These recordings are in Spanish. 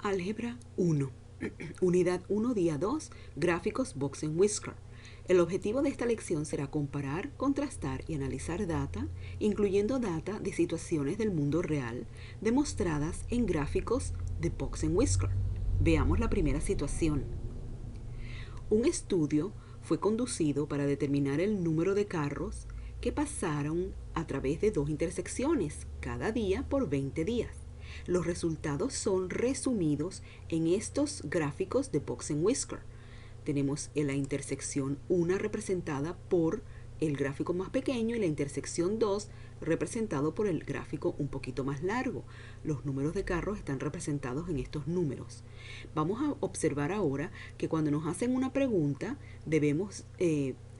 Álgebra 1. Unidad 1, día 2, gráficos Box and Whisker. El objetivo de esta lección será comparar, contrastar y analizar data, incluyendo data de situaciones del mundo real, demostradas en gráficos de Box and Whisker. Veamos la primera situación. Un estudio fue conducido para determinar el número de carros que pasaron a través de dos intersecciones cada día por 20 días. Los resultados son resumidos en estos gráficos de Box and Whisker. Tenemos la intersección 1 representada por el gráfico más pequeño y la intersección 2 representado por el gráfico un poquito más largo. Los números de carros están representados en estos números. Vamos a observar ahora que cuando nos hacen una pregunta debemos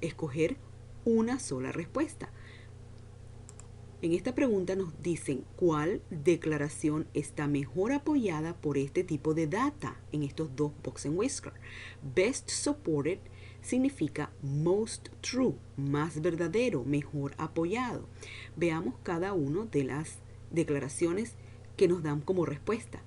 escoger una sola respuesta. En esta pregunta nos dicen cuál declaración está mejor apoyada por este tipo de data en estos dos Box and Whisker. Best supported significa most true, más verdadero, mejor apoyado. Veamos cada una de las declaraciones que nos dan como respuesta.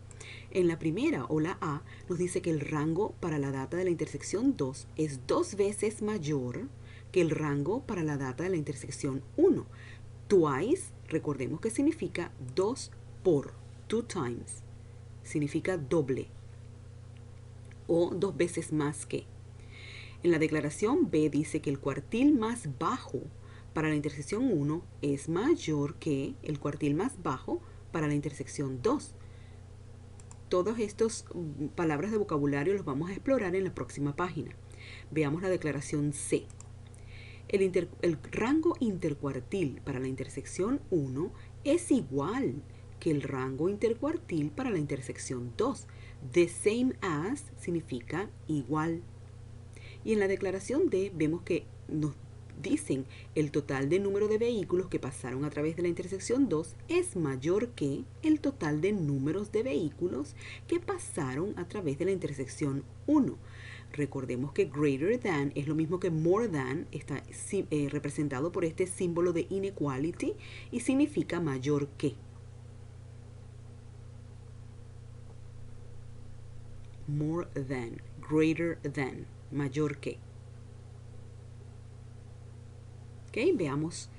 En la primera, o la A, nos dice que el rango para la data de la intersección 2 es 2 veces mayor que el rango para la data de la intersección 1. Twice, recordemos que significa 2 por, 2 times, significa doble o 2 veces más que. En la declaración B dice que el cuartil más bajo para la intersección 1 es mayor que el cuartil más bajo para la intersección 2. Todas estas palabras de vocabulario los vamos a explorar en la próxima página. Veamos la declaración C. El rango intercuartil para la intersección 1 es igual que el rango intercuartil para la intersección 2. The same as significa igual. Y en la declaración D vemos que nos dicen el total de número de vehículos que pasaron a través de la intersección 2 es mayor que el total de números de vehículos que pasaron a través de la intersección 1. Recordemos que greater than es lo mismo que more than, está representado por este símbolo de inequality y significa mayor que. More than, greater than, mayor que. Okay, veamos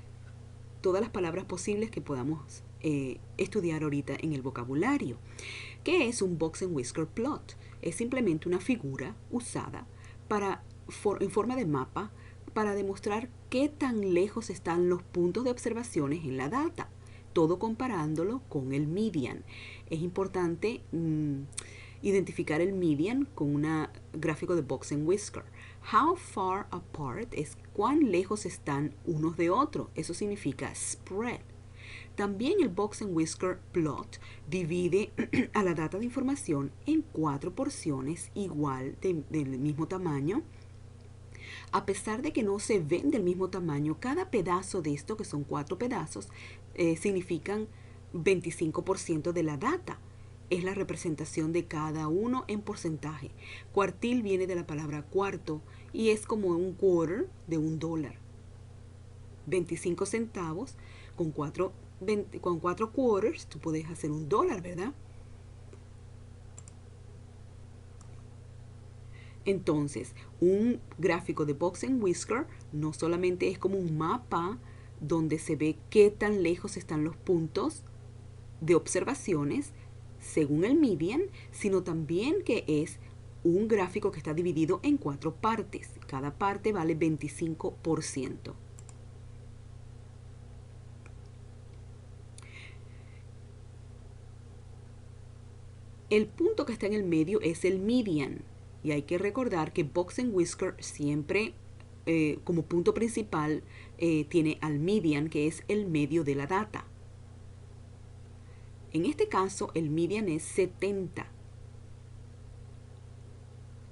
todas las palabras posibles que podamos estudiar ahorita en el vocabulario. ¿Qué es un Box and Whisker plot? Es simplemente una figura usada en forma de mapa para demostrar qué tan lejos están los puntos de observaciones en la data, todo comparándolo con el median. Es importante identificar el median con un gráfico de Box and Whisker. How far apart es cuán lejos están unos de otros. Eso significa spread. También el Box and Whisker plot divide a la data de información en 4 porciones igual del mismo tamaño. A pesar de que no se ven del mismo tamaño, cada pedazo de esto, que son 4 pedazos, significan 25% de la data. Es la representación de cada uno en porcentaje. Cuartil viene de la palabra cuarto y es como un quarter de $1. 25 centavos con 4 quarters, tú puedes hacer $1, ¿verdad? Entonces, un gráfico de Box and Whisker no solamente es como un mapa donde se ve qué tan lejos están los puntos de observaciones según el median, sino también que es un gráfico que está dividido en 4 partes. Cada parte vale 25%. El punto que está en el medio es el median. Y hay que recordar que Box and Whisker siempre como punto principal tiene al median, que es el medio de la data. En este caso, el median es 70.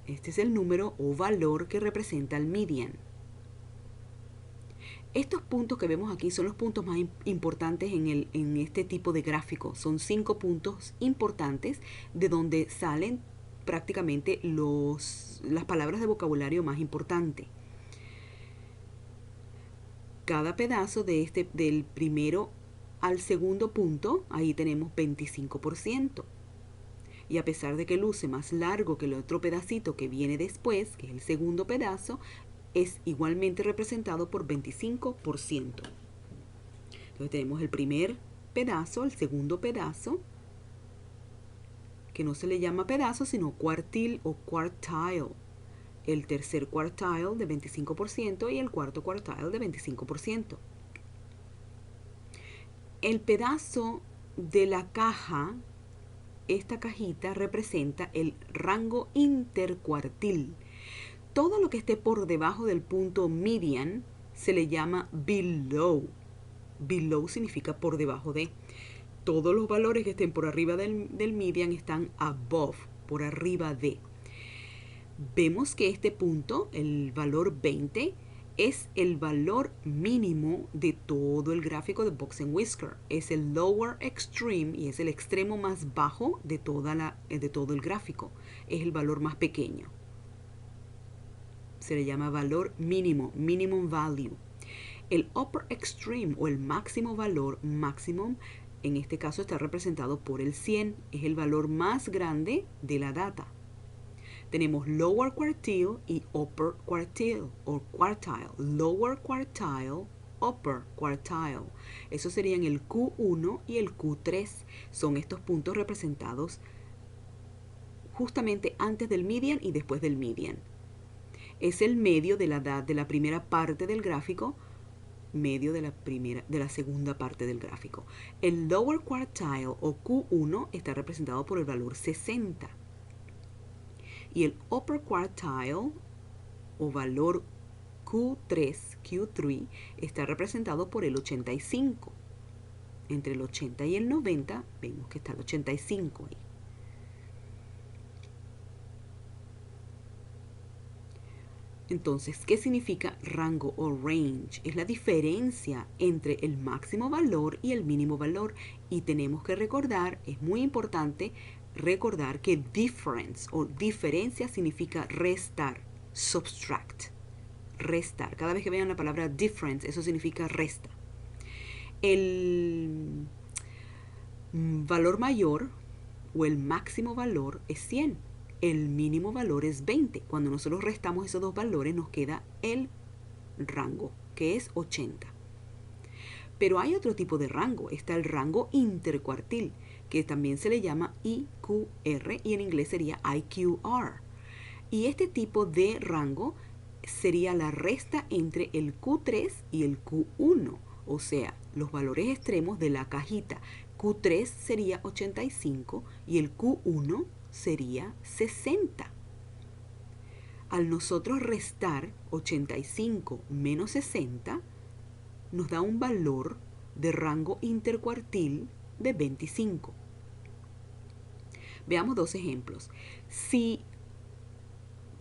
Este es el número o valor que representa el median. Estos puntos que vemos aquí son los puntos más importantes en este tipo de gráfico. Son 5 puntos importantes de donde salen prácticamente las palabras de vocabulario más importantes. Cada pedazo del primero al segundo punto, ahí tenemos 25%. Y a pesar de que luce más largo que el otro pedacito que viene después, que es el segundo pedazo, es igualmente representado por 25%. Entonces tenemos el primer pedazo, el segundo pedazo, que no se le llama pedazo, sino cuartil o quartile. El tercer quartile de 25% y el cuarto quartile de 25%. El pedazo de la caja, esta cajita representa el rango intercuartil. Todo lo que esté por debajo del punto median se le llama below. Below significa por debajo de. Todos los valores que estén por arriba del median están above, por arriba de. Vemos que este punto, el valor 20, es el valor mínimo de todo el gráfico de Box and Whisker. Es el lower extreme y es el extremo más bajo de todo el gráfico. Es el valor más pequeño. Se le llama valor mínimo, minimum value. El upper extreme o el máximo valor, maximum, en este caso está representado por el 100. Es el valor más grande de la data. Tenemos lower quartile y upper quartile o quartile. Lower quartile, upper quartile. Esos serían el Q1 y el Q3. Son estos puntos representados justamente antes del median y después del median. Es el medio de la primera parte del gráfico, medio de la segunda parte del gráfico. El lower quartile o Q1 está representado por el valor 60. Y el upper quartile o valor Q3 está representado por el 85. Entre el 80 y el 90 vemos que está el 85 ahí. Entonces, ¿qué significa rango o range? Es la diferencia entre el máximo valor y el mínimo valor. Y tenemos que recordar, es muy importante recordar que difference o diferencia significa restar, subtract, restar. Cada vez que vean la palabra difference, eso significa resta. El valor mayor o el máximo valor es 100. El mínimo valor es 20. Cuando nosotros restamos esos dos valores nos queda el rango, que es 80. Pero hay otro tipo de rango. Está el rango intercuartil, que también se le llama IQR y en inglés sería IQR. Y este tipo de rango sería la resta entre el Q3 y el Q1, o sea, los valores extremos de la cajita. Q3 sería 85 y el Q1 sería 60. Al nosotros restar 85 menos 60, nos da un valor de rango intercuartil de 25. Veamos dos ejemplos. Si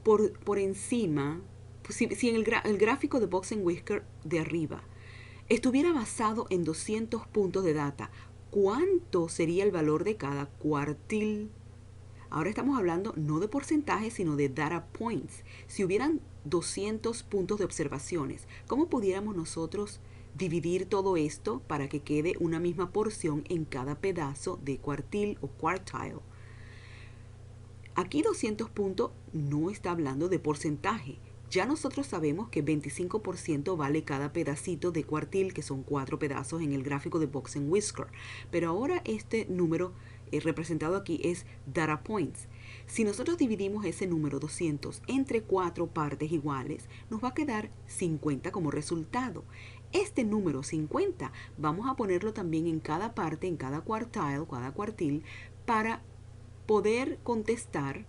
por encima, si en el gráfico de Box and Whisker de arriba estuviera basado en 200 puntos de data, ¿cuánto sería el valor de cada cuartil? Ahora estamos hablando no de porcentaje, sino de data points. Si hubieran 200 puntos de observaciones, ¿cómo pudiéramos nosotros dividir todo esto para que quede una misma porción en cada pedazo de cuartil o quartile? Aquí 200 puntos no está hablando de porcentaje. Ya nosotros sabemos que 25% vale cada pedacito de cuartil, que son 4 pedazos en el gráfico de Box and Whisker. Pero ahora este número representado aquí es data points. Si nosotros dividimos ese número 200 entre 4 partes iguales, nos va a quedar 50 como resultado. Este número 50 vamos a ponerlo también en cada parte, en cada cuartil, para poder contestar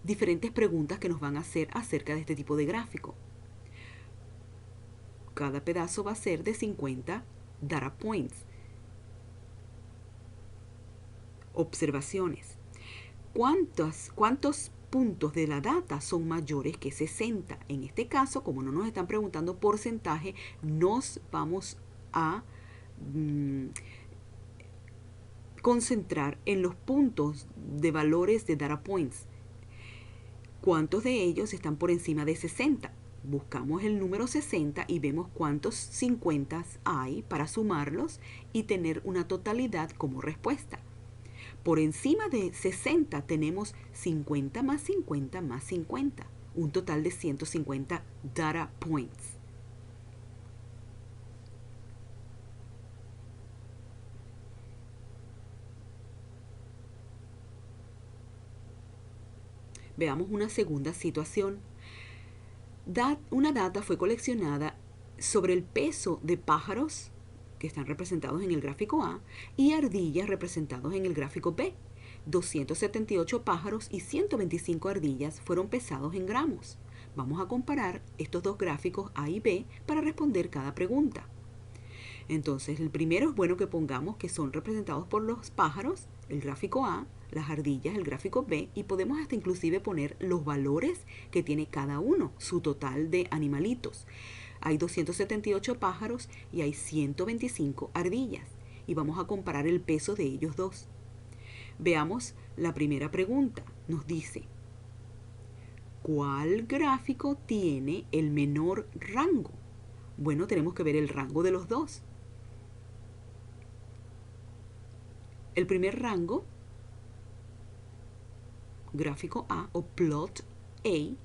diferentes preguntas que nos van a hacer acerca de este tipo de gráfico. Cada pedazo va a ser de 50 data points. Observaciones. ¿Cuántos puntos de la data son mayores que 60? En este caso, como no nos están preguntando porcentaje, nos vamos a concentrar en los puntos de valores de data points. ¿Cuántos de ellos están por encima de 60? Buscamos el número 60 y vemos cuántos 50 hay para sumarlos y tener una totalidad como respuesta. Por encima de 60 tenemos 50 más 50 más 50, un total de 150 data points. Veamos una segunda situación. Una data fue coleccionada sobre el peso de pájaros, que están representados en el gráfico A, y ardillas representados en el gráfico B. 278 pájaros y 125 ardillas fueron pesados en gramos. Vamos a comparar estos dos gráficos A y B para responder cada pregunta. Entonces, el primero es bueno que pongamos que son representados por los pájaros, el gráfico A, las ardillas, el gráfico B, y podemos hasta inclusive poner los valores que tiene cada uno, su total de animalitos. Hay 278 pájaros y hay 125 ardillas, y vamos a comparar el peso de ellos dos. Veamos la primera pregunta. Nos dice, ¿cuál gráfico tiene el menor rango? Bueno, tenemos que ver el rango de los dos. El primer rango, gráfico A o plot A,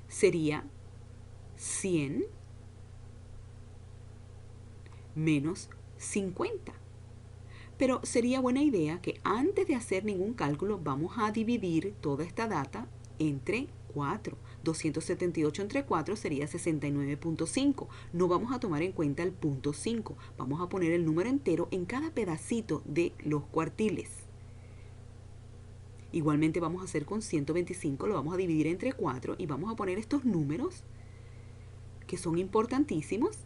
sería 100 menos 50. Pero sería buena idea que antes de hacer ningún cálculo vamos a dividir toda esta data entre 4. 278 entre 4 sería 69.5. No vamos a tomar en cuenta el punto 5. Vamos a poner el número entero en cada pedacito de los cuartiles. Igualmente vamos a hacer con 125, lo vamos a dividir entre 4 y vamos a poner estos números que son importantísimos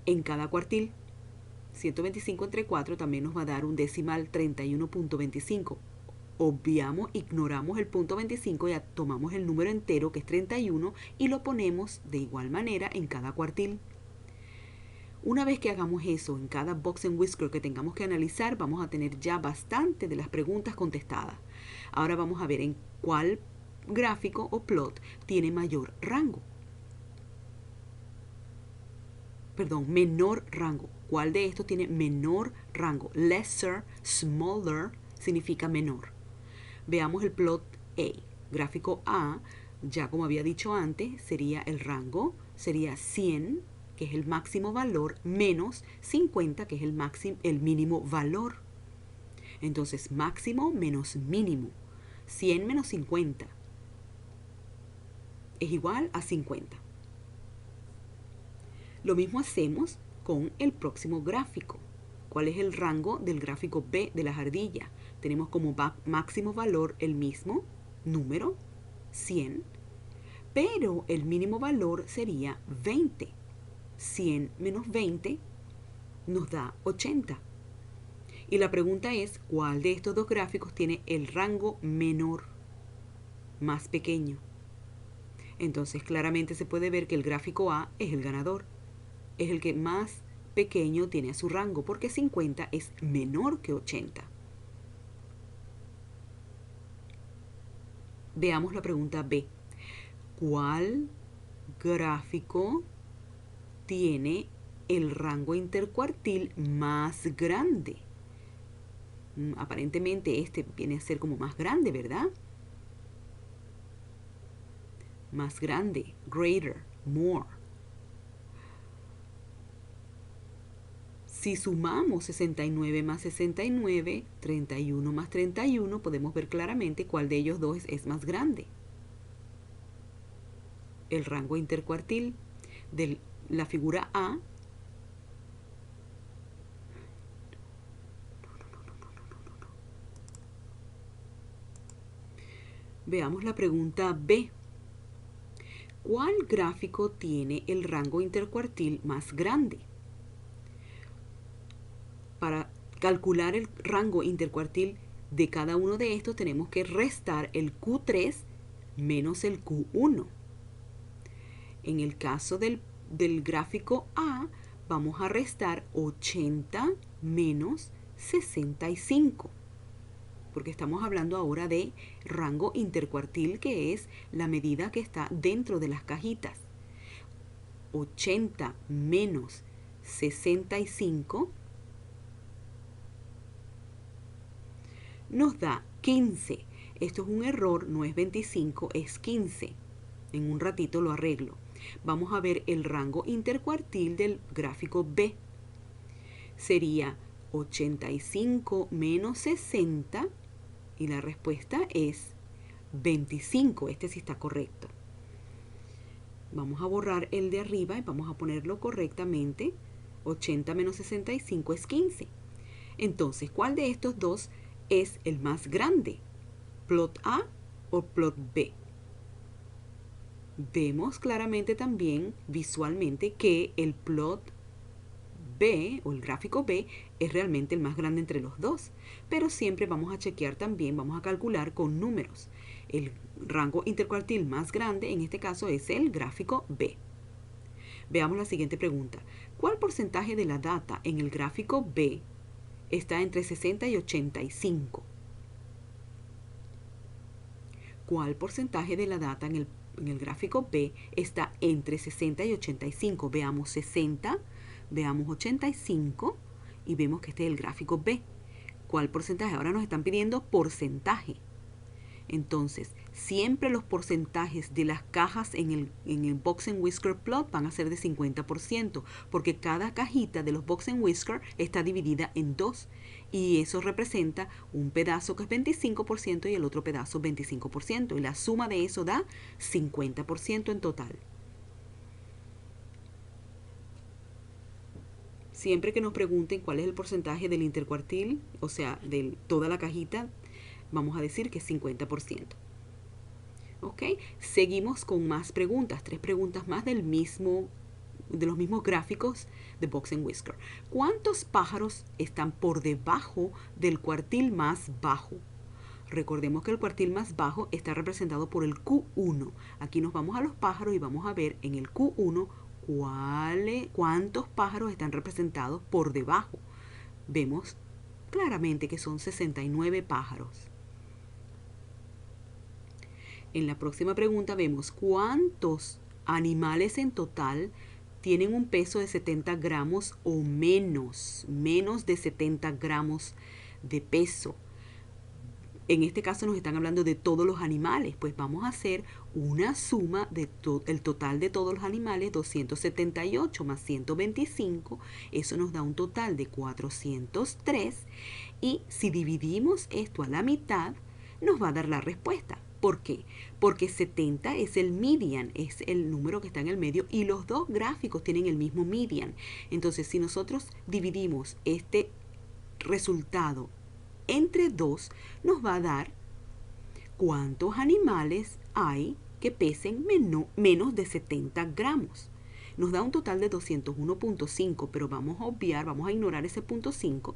en cada cuartil. 125 entre 4 también nos va a dar un decimal 31.25. Obviamos, ignoramos el punto 25 y tomamos el número entero que es 31 y lo ponemos de igual manera en cada cuartil. Una vez que hagamos eso en cada box and whisker que tengamos que analizar, vamos a tener ya bastante de las preguntas contestadas. Ahora vamos a ver en cuál gráfico o plot tiene mayor rango. Perdón, menor rango. ¿Cuál de estos tiene menor rango? Lesser, smaller, significa menor. Veamos el plot A. Gráfico A, ya como había dicho antes, sería el rango, sería 100, que es el máximo valor, menos 50, que es el mínimo valor. Entonces, máximo menos mínimo. 100 menos 50 es igual a 50. Lo mismo hacemos con el próximo gráfico. ¿Cuál es el rango del gráfico B de las ardillas? Tenemos como máximo valor el mismo número, 100, pero el mínimo valor sería 20. 100 menos 20 nos da 80. Y la pregunta es, ¿cuál de estos dos gráficos tiene el rango menor, más pequeño? Entonces claramente se puede ver que el gráfico A es el ganador. Es el que más pequeño tiene a su rango, porque 50 es menor que 80. Veamos la pregunta B. ¿Cuál gráfico tiene el rango intercuartil más grande? Aparentemente este viene a ser como más grande, ¿verdad? Más grande, greater, more. Si sumamos 69 más 69, 31 más 31, podemos ver claramente cuál de ellos dos es más grande. El rango intercuartil de la figura A Veamos la pregunta B. ¿Cuál gráfico tiene el rango intercuartil más grande? Para calcular el rango intercuartil de cada uno de estos tenemos que restar el Q3 menos el Q1. En el caso del gráfico A, vamos a restar 80 menos 65. Porque estamos hablando ahora de rango intercuartil, que es la medida que está dentro de las cajitas. 80 menos 65 nos da 15. Esto es un error, no es 25, es 15. En un ratito lo arreglo. Vamos a ver el rango intercuartil del gráfico B. Sería 85 menos 60 y la respuesta es 25. Este sí está correcto. Vamos a borrar el de arriba y vamos a ponerlo correctamente. 80 menos 65 es 15. Entonces, ¿cuál de estos dos es el más grande? ¿Plot A o plot B? Vemos claramente también visualmente que el plot B o el gráfico B es realmente el más grande entre los dos, pero siempre vamos a chequear también, vamos a calcular con números. El rango intercuartil más grande en este caso es el gráfico B. Veamos la siguiente pregunta. ¿Cuál porcentaje de la data en el gráfico B está entre 60 y 85? ¿Cuál porcentaje de la data en el gráfico B está entre 60 y 85? Veamos 60, veamos 85 y vemos que este es el gráfico B. ¿Cuál porcentaje? Ahora nos están pidiendo porcentaje. Entonces, siempre los porcentajes de las cajas en el Box and Whisker plot van a ser de 50%, porque cada cajita de los Box and Whisker está dividida en dos, y eso representa un pedazo que es 25% y el otro pedazo 25%, y la suma de eso da 50% en total. Siempre que nos pregunten cuál es el porcentaje del intercuartil, o sea, de toda la cajita, vamos a decir que es 50%. ¿Ok? Seguimos con más preguntas, 3 preguntas más de los mismos gráficos de Box and Whisker. ¿Cuántos pájaros están por debajo del cuartil más bajo? Recordemos que el cuartil más bajo está representado por el Q1. Aquí nos vamos a los pájaros y vamos a ver en el Q1 cuántos pájaros están representados por debajo. Vemos claramente que son 69 pájaros. En la próxima pregunta vemos cuántos animales en total tienen un peso de 70 gramos o menos de 70 gramos de peso. En este caso nos están hablando de todos los animales, pues vamos a hacer una suma de el total de todos los animales, 278 más 125, eso nos da un total de 403, y si dividimos esto a la mitad, nos va a dar la respuesta. ¿Por qué? Porque 70 es el median, es el número que está en el medio, y los dos gráficos tienen el mismo median. Entonces, si nosotros dividimos este resultado entre 2, nos va a dar cuántos animales hay que pesen menos de 70 gramos. Nos da un total de 201.5, pero vamos a obviar, vamos a ignorar ese punto 5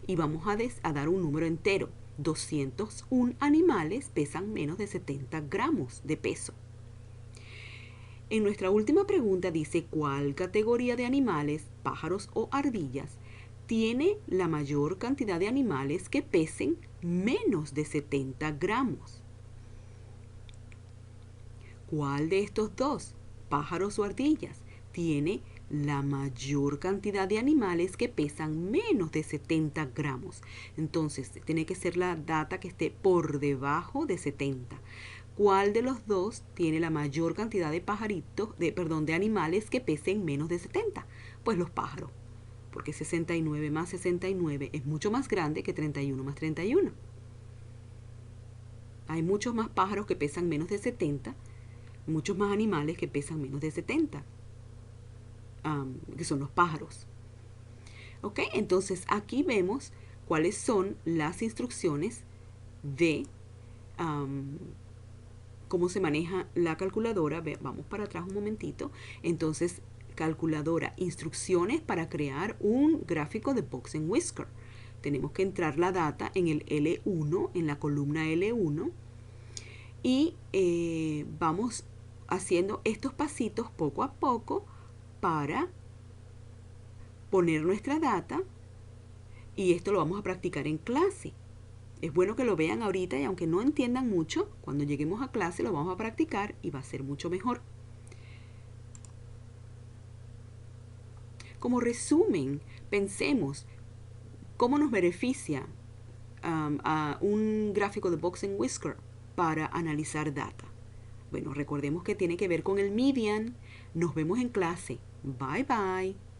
y vamos a dar un número entero. 201 animales pesan menos de 70 gramos de peso. En nuestra última pregunta dice, ¿cuál categoría de animales, pájaros o ardillas, tiene la mayor cantidad de animales que pesen menos de 70 gramos? ¿Cuál de estos dos, pájaros o ardillas, tiene la mayor cantidad de animales que pesan menos de 70 gramos? Entonces, tiene que ser la data que esté por debajo de 70. ¿Cuál de los dos tiene la mayor cantidad de de animales que pesen menos de 70? Pues los pájaros, porque 69 más 69 es mucho más grande que 31 más 31. Hay muchos más pájaros que pesan menos de 70, muchos más animales que pesan menos de 70, que son los pájaros. ¿Ok? Entonces aquí vemos cuáles son las instrucciones de cómo se maneja la calculadora. Vamos para atrás un momentito. Entonces, calculadora, instrucciones para crear un gráfico de Box and Whisker. Tenemos que entrar la data en el L1, en la columna L1, y vamos haciendo estos pasitos poco a poco para poner nuestra data, y esto lo vamos a practicar en clase. Es bueno que lo vean ahorita, y aunque no entiendan mucho, cuando lleguemos a clase lo vamos a practicar y va a ser mucho mejor. Como resumen, pensemos cómo nos beneficia a un gráfico de Box and Whisker para analizar data? Bueno, recordemos que tiene que ver con el median. Nos vemos en clase. Bye bye.